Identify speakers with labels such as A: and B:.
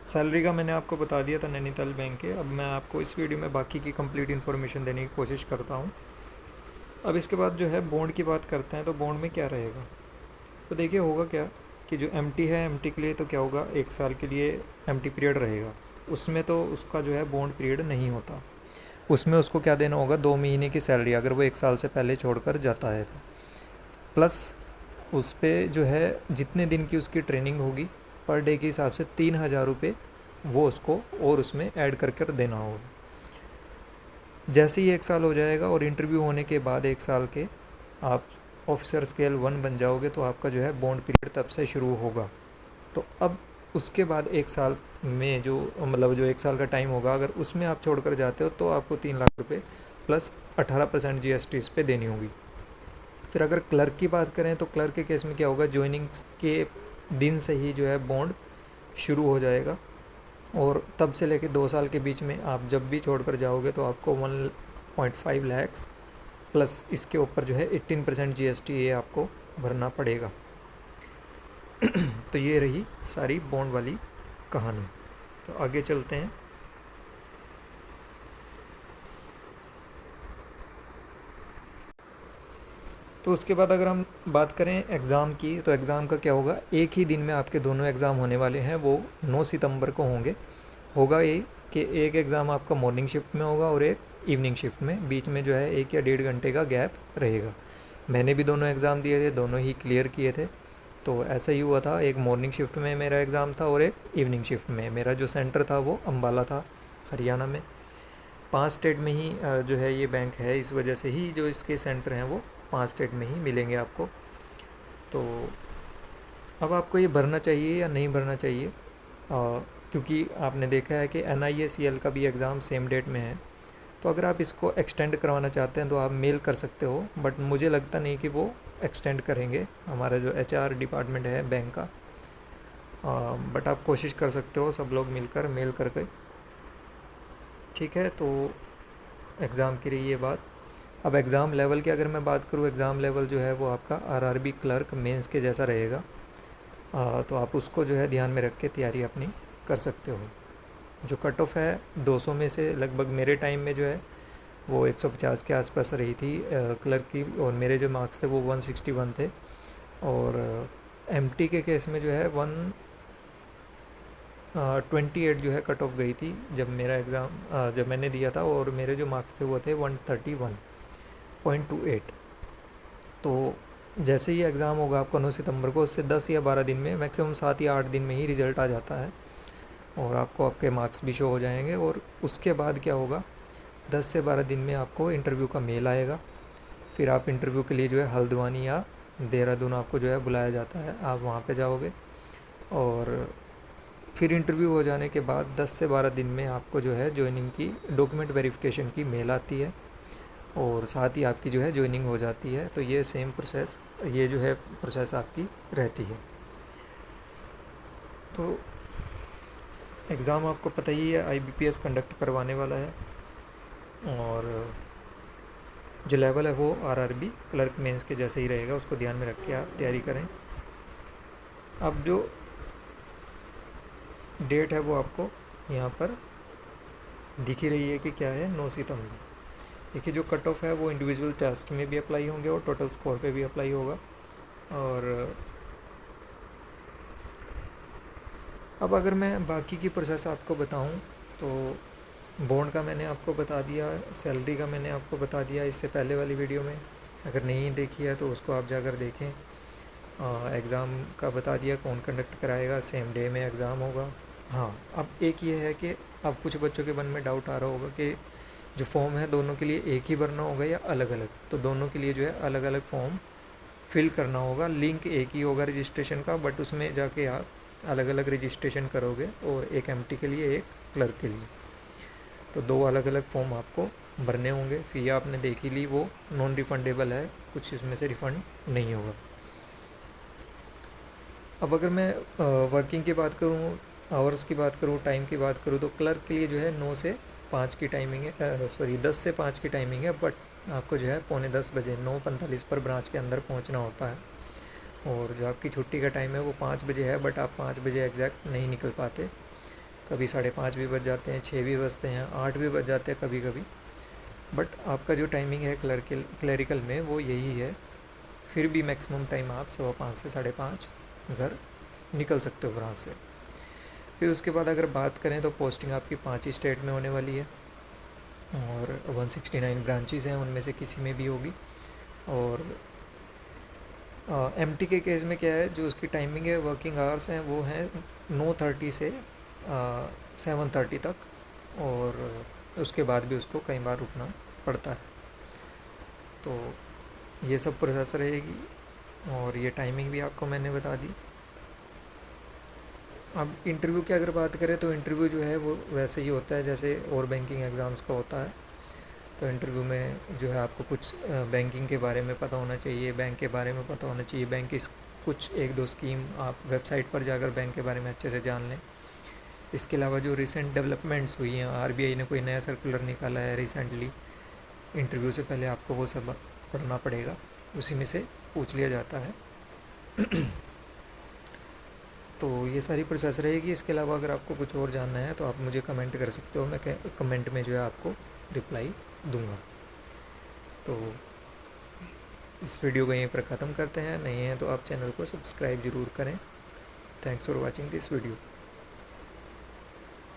A: Salary का मैंने आपको बता दिया था नैनीताल बैंक के। अब मैं आपको इस वीडियो में बाकी की कंप्लीट इन्फॉर्मेशन देने की कोशिश करता हूँ। अब इसके बाद जो है बॉन्ड की बात करते हैं, तो बॉन्ड में क्या रहेगा। तो देखिए होगा क्या कि जो एमटी है, एमटी के लिए तो क्या होगा, 1 साल के लिए एमटी पीरियड रहेगा। उसमें तो उसका जो है बॉन्ड पीरियड नहीं होता। उसमें उसको क्या देना होगा, 2 महीने की सैलरी, अगर वो 1 साल से पहले छोड़कर जाता है तो। प्लस उस पर जो है जितने दिन की उसकी ट्रेनिंग होगी, पर डे के हिसाब से 3,000 रुपये वो उसको और उसमें ऐड कर कर देना होगा। जैसे ही 1 साल हो जाएगा और इंटरव्यू होने के बाद 1 साल के आप ऑफिसर स्केल 1 बन जाओगे, तो आपका जो है बॉन्ड पीरियड तब से शुरू होगा। तो अब उसके बाद 1 साल में जो मतलब जो 1 साल का टाइम होगा, अगर उसमें आप छोड़ कर जाते हो तो आपको 3 लाख रुपये प्लस 18% GST इस पे देनी होगी। फिर अगर क्लर्क की बात करें तो क्लर्क के केस में क्या होगा, ज्वाइनिंग के दिन से ही जो है बॉन्ड शुरू हो जाएगा, और तब से लेकर 2 साल के बीच में आप जब भी छोड़कर जाओगे तो आपको 1.5 लैक्स प्लस इसके ऊपर जो है 18% GST ये आपको भरना पड़ेगा। तो ये रही सारी बॉन्ड वाली कहानी। तो आगे चलते हैं। तो उसके बाद अगर हम बात करें एग्ज़ाम की, तो एग्ज़ाम का क्या होगा, एक ही दिन में आपके दोनों एग्ज़ाम होने वाले हैं, वो 9 सितंबर को होंगे। होगा ये कि एक एग्ज़ाम आपका मॉर्निंग शिफ्ट में होगा और एक इवनिंग शिफ्ट में, बीच में जो है 1 या 1.5 घंटे का गैप रहेगा। मैंने भी दोनों एग्ज़ाम दिए थे, दोनों ही क्लियर किए थे। तो ऐसा ही हुआ था, एक मॉर्निंग शिफ्ट में मेरा एग्ज़ाम था और एक इवनिंग शिफ्ट में। मेरा जो सेंटर था वो अम्बाला था, हरियाणा में। 5 स्टेट में ही जो है ये बैंक है, इस वजह से ही जो इसके सेंटर हैं वो 5 स्टेट में ही मिलेंगे आपको। तो अब आपको ये भरना चाहिए या नहीं भरना चाहिए, क्योंकि आपने देखा है कि NIACL का भी एग्ज़ाम सेम डेट में है। तो अगर आप इसको एक्सटेंड करवाना चाहते हैं तो आप मेल कर सकते हो, बट मुझे लगता नहीं कि वो एक्सटेंड करेंगे, हमारा जो HR डिपार्टमेंट है बैंक का। बट आप कोशिश कर सकते हो सब लोग मिलकर मेल करके। ठीक है, तो एग्ज़ाम की रही ये बात। अब एग्ज़ाम लेवल की अगर मैं बात करूँ, एग्ज़ाम लेवल जो है वो आपका RRB क्लर्क मेंस के जैसा रहेगा। तो आप उसको जो है ध्यान में रख के तैयारी अपनी कर सकते हो। जो कट ऑफ है 200 में से लगभग मेरे टाइम में जो है वो 150 के आसपास रही थी क्लर्क की, और मेरे जो मार्क्स थे वो 161 थे। और MT के केस में जो है 128 जो है कट ऑफ गई थी जब मेरा एग्ज़ाम जब मैंने दिया था, और मेरे जो मार्क्स थे वो थे 131.28। तो जैसे ही एग्ज़ाम होगा आपका 9 सितंबर को, उससे 10 या 12 दिन में, मैक्सिमम 7 या 8 दिन में ही रिज़ल्ट आ जाता है, और आपको आपके मार्क्स भी शो हो जाएंगे। और उसके बाद क्या होगा, 10 से 12 दिन में आपको इंटरव्यू का मेल आएगा। फिर आप इंटरव्यू के लिए जो है हल्द्वानी या देहरादून आपको जो है बुलाया जाता है, आप वहाँ पे जाओगे। और फिर इंटरव्यू हो जाने के बाद 10 से 12 दिन में आपको जो है ज्वाइनिंग की डॉक्यूमेंट वेरिफिकेशन की मेल आती है, और साथ ही आपकी जो है ज्वाइनिंग हो जाती है। तो ये सेम प्रोसेस, ये जो है प्रोसेस आपकी रहती है। तो एग्ज़ाम आपको पता ही है IBPS कंडक्ट करवाने वाला है, और जो लेवल है वो RRB क्लर्क मेंस के जैसे ही रहेगा, उसको ध्यान में रख के आप तैयारी करें। अब जो डेट है वो आपको यहाँ पर दिख ही रही है कि क्या है, 9 सितंबर। देखिए जो कट ऑफ है वो इंडिविजुअल टेस्ट में भी अप्लाई होंगे और टोटल स्कोर पे भी अप्लाई होगा। और अब अगर मैं बाकी की प्रोसेस आपको बताऊं, तो बॉन्ड का मैंने आपको बता दिया, सैलरी का मैंने आपको बता दिया इससे पहले वाली वीडियो में। अगर नहीं देखी है तो उसको आप जाकर देखें। एग्ज़ाम का बता दिया, कौन कंडक्ट कराएगा, सेम डे में एग्ज़ाम होगा। हाँ, अब एक ये है कि अब कुछ बच्चों के मन में डाउट आ रहा होगा कि जो फॉर्म है दोनों के लिए एक ही भरना होगा या अलग अलग। तो दोनों के लिए जो है अलग अलग फॉर्म फिल करना होगा। लिंक एक ही होगा रजिस्ट्रेशन का, बट उसमें जाके आप अलग अलग रजिस्ट्रेशन करोगे, और एक MT के लिए, एक क्लर्क के लिए। तो दो अलग अलग फॉर्म आपको भरने होंगे। फ़ी आपने देख ही ली, वो नॉन रिफ़ंडेबल है, कुछ इसमें से रिफ़ंड नहीं होगा। अब अगर मैं वर्किंग की बात करूँ, आवर्स की बात करूँ, टाइम की बात करूँ, तो क्लर्क के लिए जो है 9 से 5 की टाइमिंग है, सॉरी 10 से 5 की टाइमिंग है। बट आपको जो है 9:45 9:45 पर ब्रांच के अंदर पहुंचना होता है। और जो आपकी छुट्टी का टाइम है वो 5 बजे है, बट आप 5 बजे एग्जैक्ट नहीं निकल पाते। कभी 5:30 भी बज जाते हैं, 6 भी बजते हैं, 8 भी बज जाते हैं कभी कभी। बट आपका जो टाइमिंग है क्लरिकल में वो यही है। फिर भी मैक्सिमम टाइम आप 5:15 से 5:30 घर निकल सकते हो ब्रांच से। फिर उसके बाद अगर बात करें तो पोस्टिंग आपकी 5 ही स्टेट में होने वाली है और 169 ब्रांचेज़ हैं, उनमें से किसी में भी होगी। और एमटी के केस में क्या है, जो उसकी टाइमिंग है, वर्किंग आवर्स हैं वो हैं 9:30 से 7:30 तक, और उसके बाद भी उसको कई बार रुकना पड़ता है। तो ये सब प्रोसेस रहेगी और ये टाइमिंग भी आपको मैंने बता दी। अब इंटरव्यू की अगर बात करें तो इंटरव्यू जो है वो वैसे ही होता है जैसे और बैंकिंग एग्ज़ाम्स का होता है। तो इंटरव्यू में जो है आपको कुछ बैंकिंग के बारे में पता होना चाहिए, बैंक के बारे में पता होना चाहिए, बैंक की कुछ 1-2 स्कीम आप वेबसाइट पर जाकर बैंक के बारे में अच्छे से जान लें। इसके अलावा जो रिसेंट डेवलपमेंट्स हुई हैं, आरबीआई ने कोई नया सर्कुलर निकाला है रिसेंटली, इंटरव्यू से पहले आपको वो सब पढ़ना पड़ेगा, उसी में से पूछ लिया जाता है। तो ये सारी प्रोसेस रहेगी। इसके अलावा अगर आपको कुछ और जानना है तो आप मुझे कमेंट कर सकते हो, मैं कमेंट में जो है आपको रिप्लाई दूंगा। तो इस वीडियो को यहीं पर ख़त्म करते हैं। नहीं है तो आप चैनल को सब्सक्राइब ज़रूर करें। Thanks for watching this video.